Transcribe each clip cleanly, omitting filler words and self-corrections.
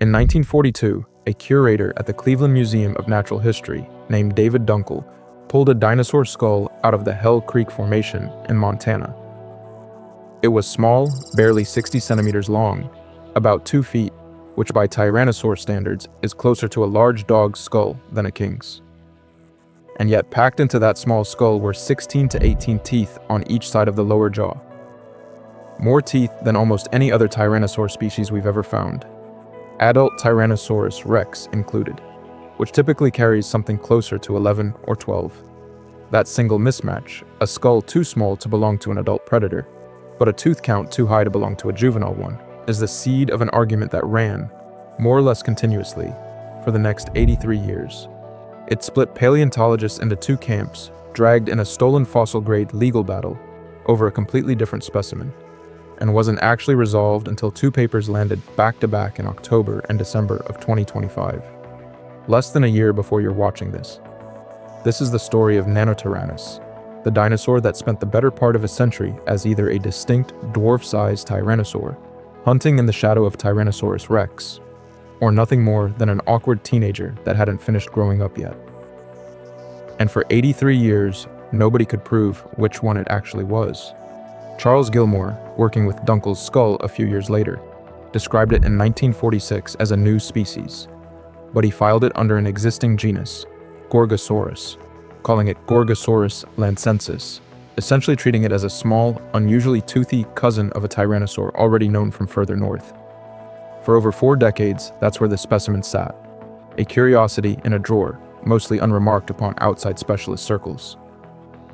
In 1942, a curator at the Cleveland Museum of Natural History named David Dunkel pulled a dinosaur skull out of the Hell Creek Formation in Montana. It was small, barely 60 centimeters long, about 2 feet, which by Tyrannosaur standards is closer to a large dog's skull than a king's. And yet packed into that small skull were 16 to 18 teeth on each side of the lower jaw. More teeth than almost any other tyrannosaur species we've ever found. Adult Tyrannosaurus rex included, which typically carries something closer to 11 or 12. That single mismatch, a skull too small to belong to an adult predator, but a tooth count too high to belong to a juvenile one, is the seed of an argument that ran, more or less continuously, for the next 83 years. It split paleontologists into two camps, dragged in a stolen fossil-grade legal battle over a completely different specimen, and wasn't actually resolved until two papers landed back-to-back in October and December of 2025. Less than a year before you're watching this. This is the story of Nanotyrannus, the dinosaur that spent the better part of a century as either a distinct dwarf-sized tyrannosaur, hunting in the shadow of Tyrannosaurus rex, or nothing more than an awkward teenager that hadn't finished growing up yet. And for 83 years, nobody could prove which one it actually was. Charles Gilmore, working with Dunkel's skull a few years later, described it in 1946 as a new species, but he filed it under an existing genus, Gorgosaurus, calling it Gorgosaurus lancensis, essentially treating it as a small, unusually toothy cousin of a tyrannosaur already known from further north. For over 4 decades, that's where the specimen sat, a curiosity in a drawer, mostly unremarked upon outside specialist circles.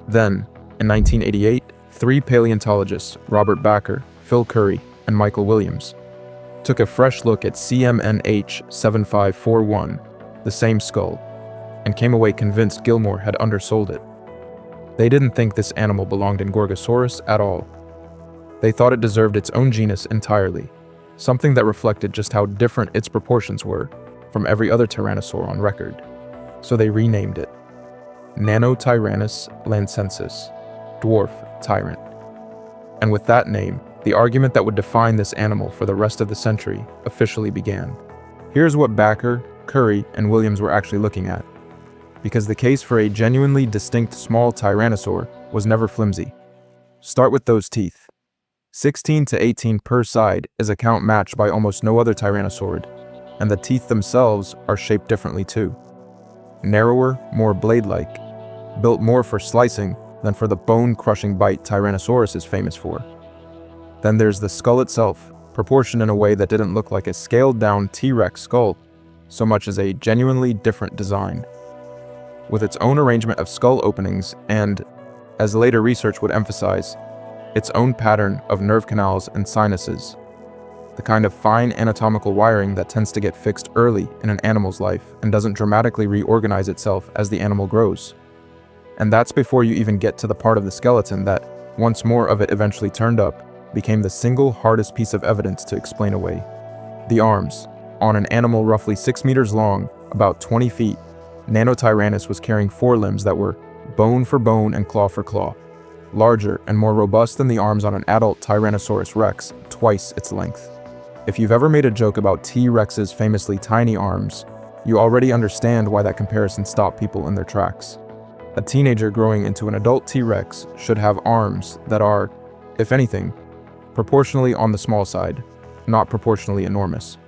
Then, in 1988, 3 paleontologists, Robert Bakker, Phil Curry, and Michael Williams, took a fresh look at CMNH 7541, the same skull, and came away convinced Gilmore had undersold it. They didn't think this animal belonged in Gorgosaurus at all. They thought it deserved its own genus entirely, something that reflected just how different its proportions were from every other tyrannosaur on record. So they renamed it Nanotyrannus lancensis, dwarf tyrant. And with that name, the argument that would define this animal for the rest of the century officially began. Here's what Bakker, Curry, and Williams were actually looking at, because the case for a genuinely distinct small tyrannosaur was never flimsy. Start with those teeth. 16 to 18 per side is a count matched by almost no other tyrannosaurid, and the teeth themselves are shaped differently too. Narrower, more blade-like, built more for slicing than for the bone-crushing bite Tyrannosaurus is famous for. Then there's the skull itself, proportioned in a way that didn't look like a scaled-down T-Rex skull, so much as a genuinely different design. With its own arrangement of skull openings and, as later research would emphasize, its own pattern of nerve canals and sinuses, the kind of fine anatomical wiring that tends to get fixed early in an animal's life and doesn't dramatically reorganize itself as the animal grows. And that's before you even get to the part of the skeleton that, once more of it eventually turned up, became the single hardest piece of evidence to explain away. The arms. On an animal roughly 6 meters long, about 20 feet, Nanotyrannus was carrying forelimbs that were bone for bone and claw for claw, larger and more robust than the arms on an adult Tyrannosaurus rex, twice its length. If you've ever made a joke about T-Rex's famously tiny arms, you already understand why that comparison stopped people in their tracks. A teenager growing into an adult T-Rex should have arms that are, if anything, proportionally on the small side, not proportionally enormous.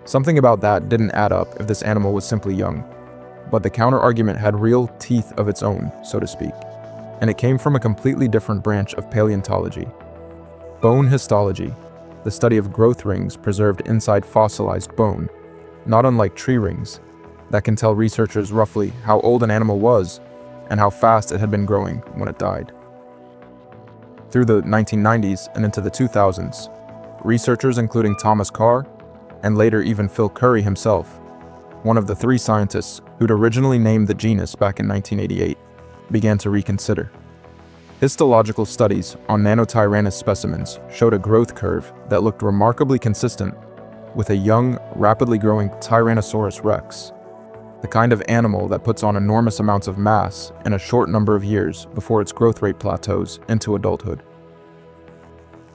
Something about that didn't add up if this animal was simply young, but the counter-argument had real teeth of its own, so to speak, and it came from a completely different branch of paleontology. Bone histology, the study of growth rings preserved inside fossilized bone, not unlike tree rings, that can tell researchers roughly how old an animal was and how fast it had been growing when it died. Through the 1990s and into the 2000s, researchers including Thomas Carr, and later even Phil Curry himself, one of the 3 scientists who'd originally named the genus back in 1988, began to reconsider. Histological studies on Nanotyrannus specimens showed a growth curve that looked remarkably consistent with a young, rapidly growing Tyrannosaurus rex, the kind of animal that puts on enormous amounts of mass in a short number of years before its growth rate plateaus into adulthood.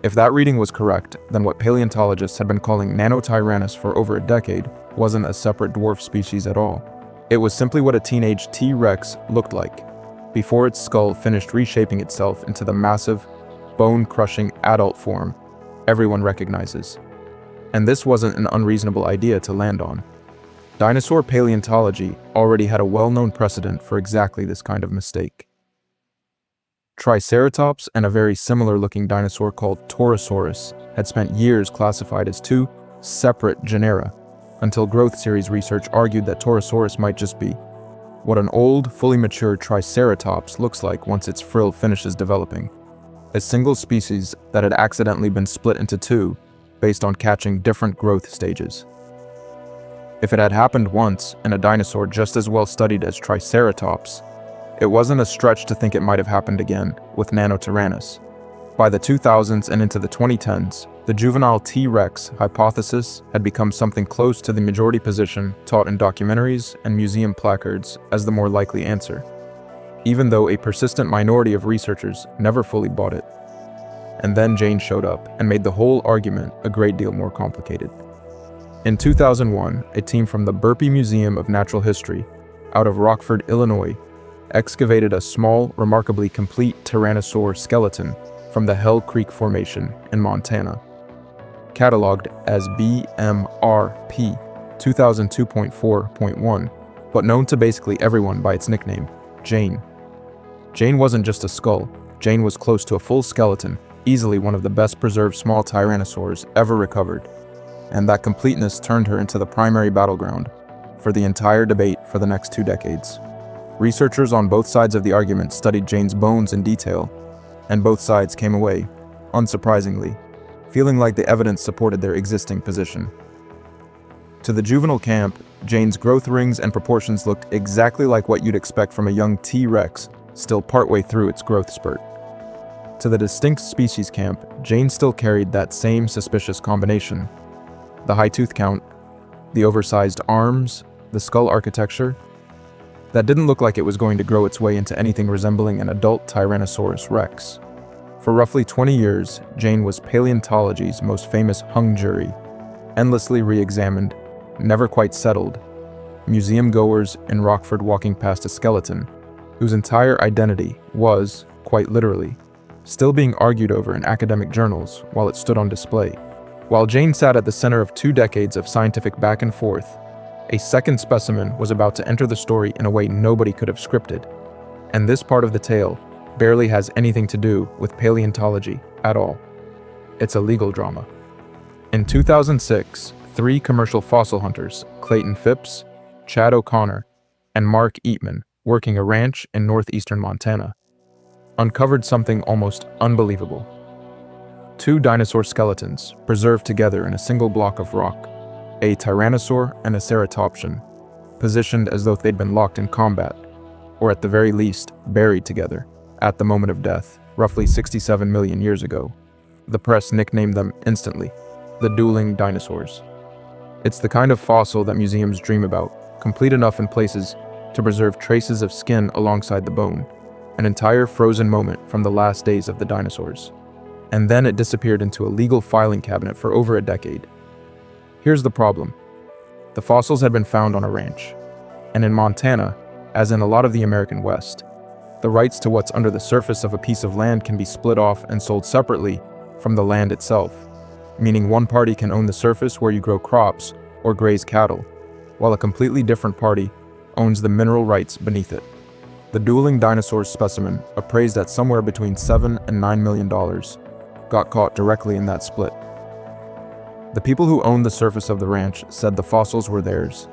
If that reading was correct, then what paleontologists had been calling Nanotyrannus for over a decade wasn't a separate dwarf species at all. It was simply what a teenage T-Rex looked like, before its skull finished reshaping itself into the massive, bone-crushing adult form everyone recognizes. And this wasn't an unreasonable idea to land on. Dinosaur paleontology already had a well-known precedent for exactly this kind of mistake. Triceratops and a very similar-looking dinosaur called Torosaurus had spent years classified as two separate genera, until growth series research argued that Torosaurus might just be what an old, fully mature Triceratops looks like once its frill finishes developing. A single species that had accidentally been split into two based on catching different growth stages. If it had happened once in a dinosaur just as well studied as Triceratops, it wasn't a stretch to think it might have happened again with Nanotyrannus. By the 2000s and into the 2010s, the juvenile T-Rex hypothesis had become something close to the majority position taught in documentaries and museum placards as the more likely answer, even though a persistent minority of researchers never fully bought it. And then Jane showed up and made the whole argument a great deal more complicated. In 2001, a team from the Burpee Museum of Natural History, out of Rockford, Illinois, excavated a small, remarkably complete tyrannosaur skeleton from the Hell Creek Formation in Montana. Cataloged as BMRP 2002.4.1, but known to basically everyone by its nickname, Jane. Jane wasn't just a skull, Jane was close to a full skeleton, easily one of the best preserved small tyrannosaurs ever recovered, and that completeness turned her into the primary battleground for the entire debate for the next 2 decades. Researchers on both sides of the argument studied Jane's bones in detail, and both sides came away, unsurprisingly, feeling like the evidence supported their existing position. To the juvenile camp, Jane's growth rings and proportions looked exactly like what you'd expect from a young T-Rex still partway through its growth spurt. To the distinct species camp, Jane still carried that same suspicious combination. The high tooth count, the oversized arms, the skull architecture, that didn't look like it was going to grow its way into anything resembling an adult Tyrannosaurus rex. For roughly 20 years, Jane was paleontology's most famous hung jury, endlessly re-examined, never quite settled, museum goers in Rockford walking past a skeleton, whose entire identity was, quite literally, still being argued over in academic journals while it stood on display. While Jane sat at the center of 2 decades of scientific back and forth, a second specimen was about to enter the story in a way nobody could have scripted. And this part of the tale barely has anything to do with paleontology at all. It's a legal drama. In 2006, 3 commercial fossil hunters, Clayton Phipps, Chad O'Connor, and Mark Eatman, working a ranch in northeastern Montana, uncovered something almost unbelievable. 2 dinosaur skeletons preserved together in a single block of rock, a tyrannosaur and a ceratopsian, positioned as though they'd been locked in combat, or at the very least, buried together, at the moment of death, roughly 67 million years ago. The press nicknamed them instantly, the Dueling Dinosaurs. It's the kind of fossil that museums dream about, complete enough in places to preserve traces of skin alongside the bone, an entire frozen moment from the last days of the dinosaurs. And then it disappeared into a legal filing cabinet for over a decade. Here's the problem. The fossils had been found on a ranch, and in Montana, as in a lot of the American West, the rights to what's under the surface of a piece of land can be split off and sold separately from the land itself, meaning one party can own the surface where you grow crops or graze cattle, while a completely different party owns the mineral rights beneath it. The Dueling Dinosaurs specimen, appraised at somewhere between $7 and $9 million, got caught directly in that split. The people who owned the surface of the ranch said the fossils were theirs.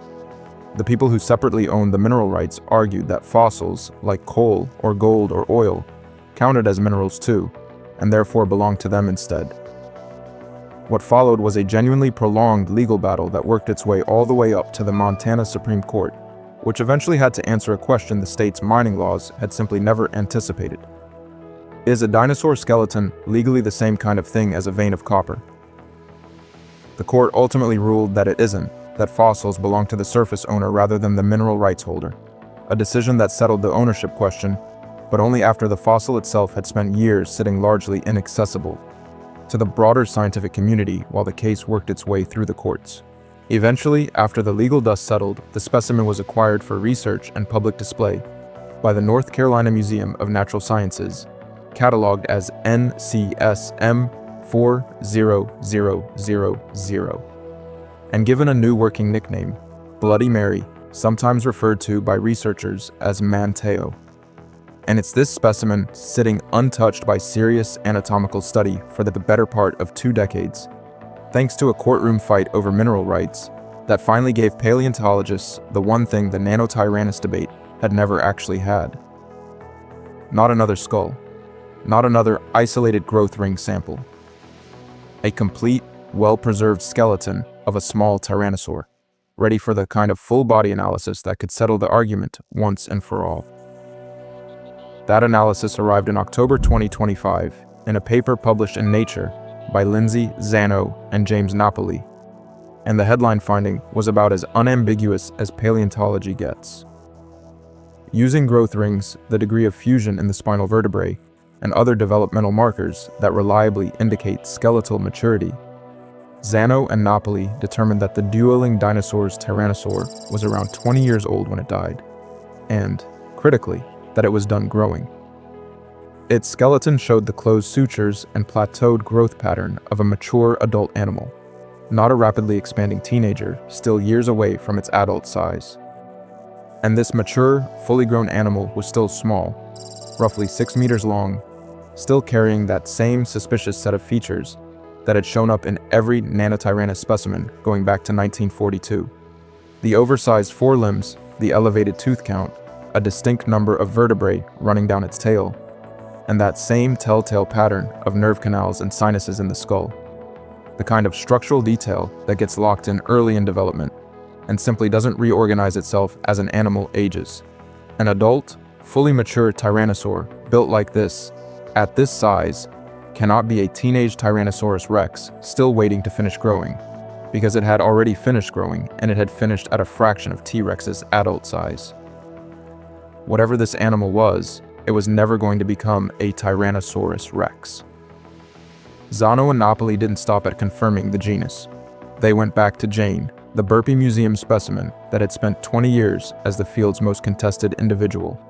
The people who separately owned the mineral rights argued that fossils, like coal or gold or oil, counted as minerals too, and therefore belonged to them instead. What followed was a genuinely prolonged legal battle that worked its way all the way up to the Montana Supreme Court, which eventually had to answer a question the state's mining laws had simply never anticipated. Is a dinosaur skeleton legally the same kind of thing as a vein of copper? The court ultimately ruled that it isn't, that fossils belong to the surface owner rather than the mineral rights holder, a decision that settled the ownership question, but only after the fossil itself had spent years sitting largely inaccessible. to the broader scientific community while the case worked its way through the courts. Eventually, after the legal dust settled, the specimen was acquired for research and public display by the North Carolina Museum of Natural Sciences, cataloged as NCSM 40000, and given a new working nickname, Bloody Mary, sometimes referred to by researchers as Manteo. And it's this specimen, sitting untouched by serious anatomical study for the better part of 2 decades, thanks to a courtroom fight over mineral rights, that finally gave paleontologists the one thing the Nanotyrannus debate had never actually had. Not another skull, not another isolated growth ring sample. A complete, well-preserved skeleton of a small tyrannosaur, ready for the kind of full-body analysis that could settle the argument once and for all. That analysis arrived in October 2025 in a paper published in Nature by Lindsay Zano and James Napoli, and the headline finding was about as unambiguous as paleontology gets. Using growth rings, the degree of fusion in the spinal vertebrae, and other developmental markers that reliably indicate skeletal maturity, Zano and Napoli determined that the Dueling Dinosaurs Tyrannosaur was around 20 years old when it died, and, critically, that it was done growing. Its skeleton showed the closed sutures and plateaued growth pattern of a mature adult animal, not a rapidly expanding teenager still years away from its adult size. And this mature, fully grown animal was still small, roughly 6 meters long, still carrying that same suspicious set of features that had shown up in every Nanotyrannus specimen going back to 1942. The oversized forelimbs, the elevated tooth count, a distinct number of vertebrae running down its tail, and that same telltale pattern of nerve canals and sinuses in the skull. The kind of structural detail that gets locked in early in development and simply doesn't reorganize itself as an animal ages. An adult, fully mature tyrannosaur built like this, at this size, cannot be a teenage Tyrannosaurus rex still waiting to finish growing, because it had already finished growing and it had finished at a fraction of T-Rex's adult size. Whatever this animal was, it was never going to become a Tyrannosaurus rex. Zano and Napoli didn't stop at confirming the genus. They went back to Jane, the Burpee Museum specimen that had spent 20 years as the field's most contested individual,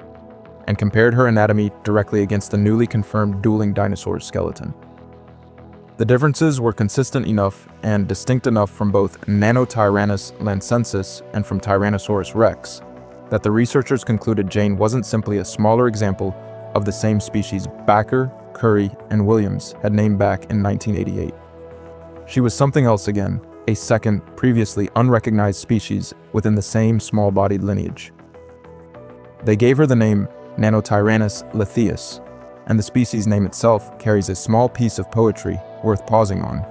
and compared her anatomy directly against the newly confirmed Dueling Dinosaurs skeleton. The differences were consistent enough and distinct enough from both Nanotyrannus lancensis and from Tyrannosaurus rex that the researchers concluded Jane wasn't simply a smaller example of the same species Backer, Curry, and Williams had named back in 1988. She was something else again, a second, previously unrecognized species within the same small-bodied lineage. They gave her the name Nanotyrannus lithius, and the species name itself carries a small piece of poetry worth pausing on.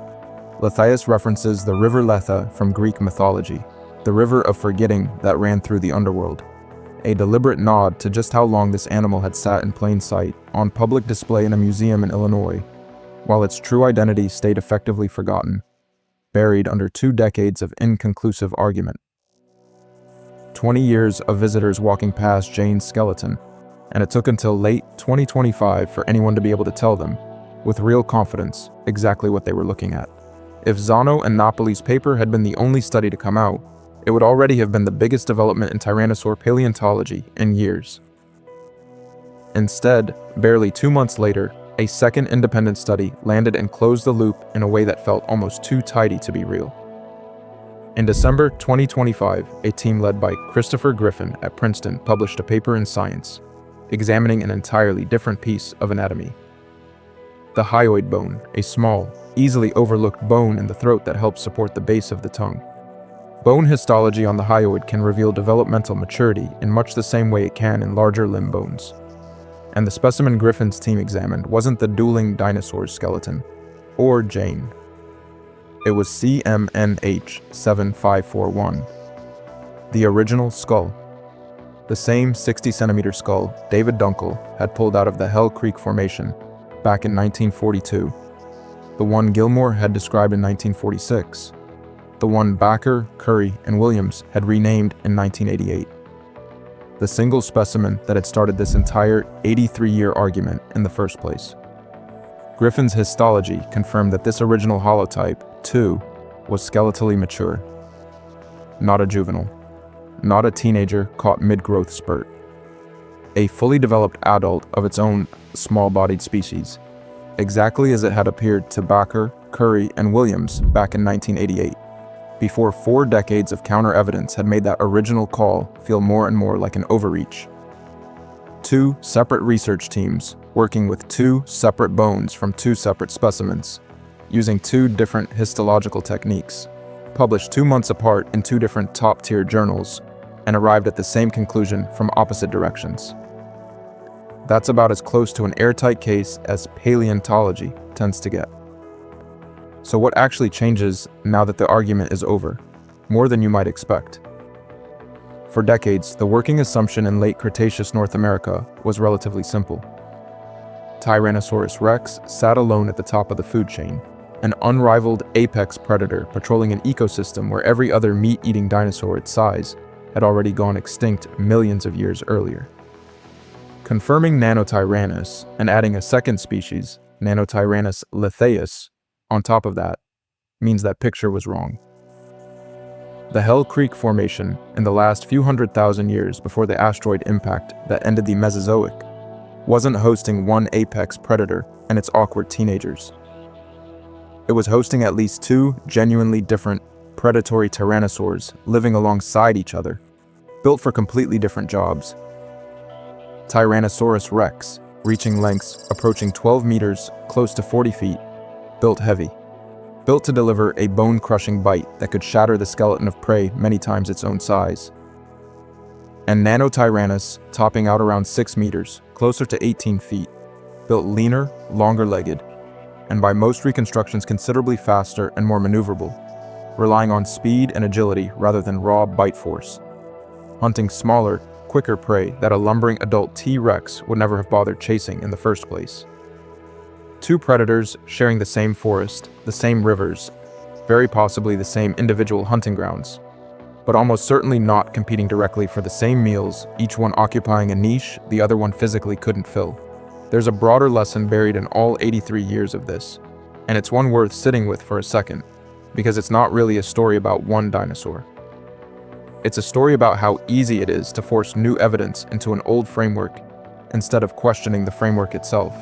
Lithius references the river Letha from Greek mythology, the river of forgetting that ran through the underworld, a deliberate nod to just how long this animal had sat in plain sight on public display in a museum in Illinois, while its true identity stayed effectively forgotten, buried under 2 decades of inconclusive argument. 20 years of visitors walking past Jane's skeleton, and it took until late 2025 for anyone to be able to tell them, with real confidence, exactly what they were looking at. If Zano and Napoli's paper had been the only study to come out, it would already have been the biggest development in Tyrannosaur paleontology in years. Instead, barely 2 months later, a second independent study landed and closed the loop in a way that felt almost too tidy to be real. In December 2025, a team led by Christopher Griffin at Princeton published a paper in Science, examining an entirely different piece of anatomy. The hyoid bone, a small, easily overlooked bone in the throat that helps support the base of the tongue. Bone histology on the hyoid can reveal developmental maturity in much the same way it can in larger limb bones. And the specimen Griffin's team examined wasn't the Dueling Dinosaurs skeleton, or Jane. It was CMNH7541, the original skull. The same 60-centimeter skull David Dunkel had pulled out of the Hell Creek Formation back in 1942, the one Gilmore had described in 1946, the one Backer, Curry, and Williams had renamed in 1988. The single specimen that had started this entire 83-year argument in the first place. Griffin's histology confirmed that this original holotype, too, was skeletally mature. Not a juvenile. Not a teenager caught mid-growth spurt. A fully developed adult of its own small-bodied species, exactly as it had appeared to Bakker, Curry, and Williams back in 1988, before 4 decades of counter-evidence had made that original call feel more and more like an overreach. 2 separate research teams working with 2 separate bones from 2 separate specimens, using 2 different histological techniques, published 2 months apart in 2 different top-tier journals, and arrived at the same conclusion from opposite directions. That's about as close to an airtight case as paleontology tends to get. So what actually changes now that the argument is over? More than you might expect. For decades, the working assumption in late Cretaceous North America was relatively simple. Tyrannosaurus rex sat alone at the top of the food chain, an unrivaled apex predator patrolling an ecosystem where every other meat-eating dinosaur its size had already gone extinct millions of years earlier. Confirming Nanotyrannus and adding a second species, Nanotyrannus lithaeus, on top of that, means that picture was wrong. The Hell Creek Formation, in the last few 100,000 years before the asteroid impact that ended the Mesozoic, wasn't hosting one apex predator and its awkward teenagers. It was hosting at least 2 genuinely different predatory tyrannosaurs living alongside each other, built for completely different jobs. Tyrannosaurus rex, reaching lengths approaching 12 meters, close to 40 feet, built heavy. Built to deliver a bone-crushing bite that could shatter the skeleton of prey many times its own size. And Nanotyrannus, topping out around 6 meters, closer to 18 feet, built leaner, longer-legged, and by most reconstructions considerably faster and more maneuverable, relying on speed and agility rather than raw bite force, hunting smaller, quicker prey that a lumbering adult T-Rex would never have bothered chasing in the first place. 2 predators sharing the same forest, the same rivers, very possibly the same individual hunting grounds, but almost certainly not competing directly for the same meals, each one occupying a niche the other one physically couldn't fill. There's a broader lesson buried in all 83 years of this, and it's one worth sitting with for a second, because it's not really a story about one dinosaur. It's a story about how easy it is to force new evidence into an old framework instead of questioning the framework itself.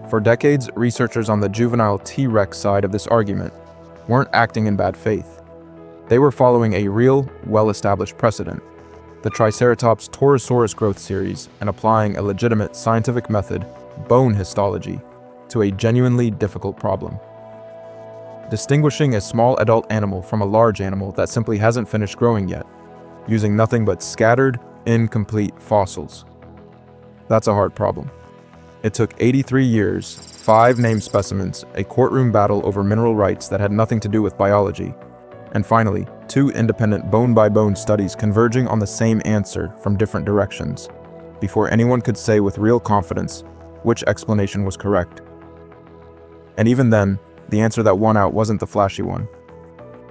For decades, researchers on the juvenile T-Rex side of this argument weren't acting in bad faith. They were following a real, well-established precedent, the Triceratops Torosaurus growth series, and applying a legitimate scientific method, bone histology, to a genuinely difficult problem. Distinguishing a small adult animal from a large animal that simply hasn't finished growing yet, using nothing but scattered, incomplete fossils. That's a hard problem. It took 83 years, 5 named specimens, a courtroom battle over mineral rights that had nothing to do with biology, and finally, 2 independent bone-by-bone studies converging on the same answer from different directions, before anyone could say with real confidence which explanation was correct. And even then, the answer that won out wasn't the flashy one.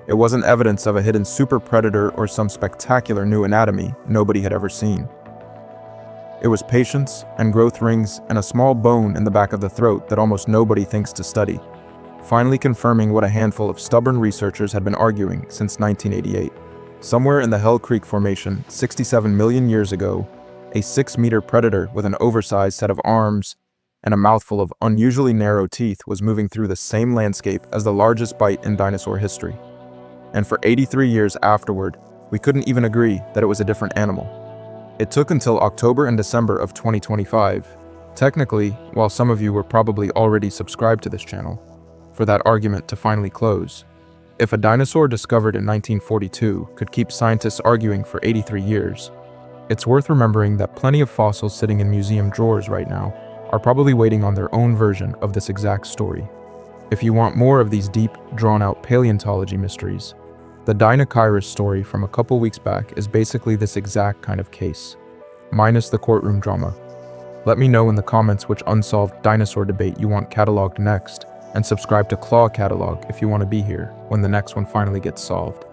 It wasn't evidence of a hidden super predator or some spectacular new anatomy nobody had ever seen. It was patience and growth rings and a small bone in the back of the throat that almost nobody thinks to study, finally confirming what a handful of stubborn researchers had been arguing since 1988. Somewhere in the Hell Creek Formation, 67 million years ago, a 6-meter predator with an oversized set of arms and a mouthful of unusually narrow teeth was moving through the same landscape as the largest bite in dinosaur history. And for 83 years afterward, we couldn't even agree that it was a different animal. It took until October and December of 2025, technically, while some of you were probably already subscribed to this channel, for that argument to finally close. If a dinosaur discovered in 1942 could keep scientists arguing for 83 years, it's worth remembering that plenty of fossils sitting in museum drawers right now are probably waiting on their own version of this exact story. If you want more of these deep, drawn-out paleontology mysteries, the Dinosaurus story from a couple weeks back is basically this exact kind of case, minus the courtroom drama. Let me know in the comments which unsolved dinosaur debate you want cataloged next, and subscribe to Claw Catalog if you want to be here when the next one finally gets solved.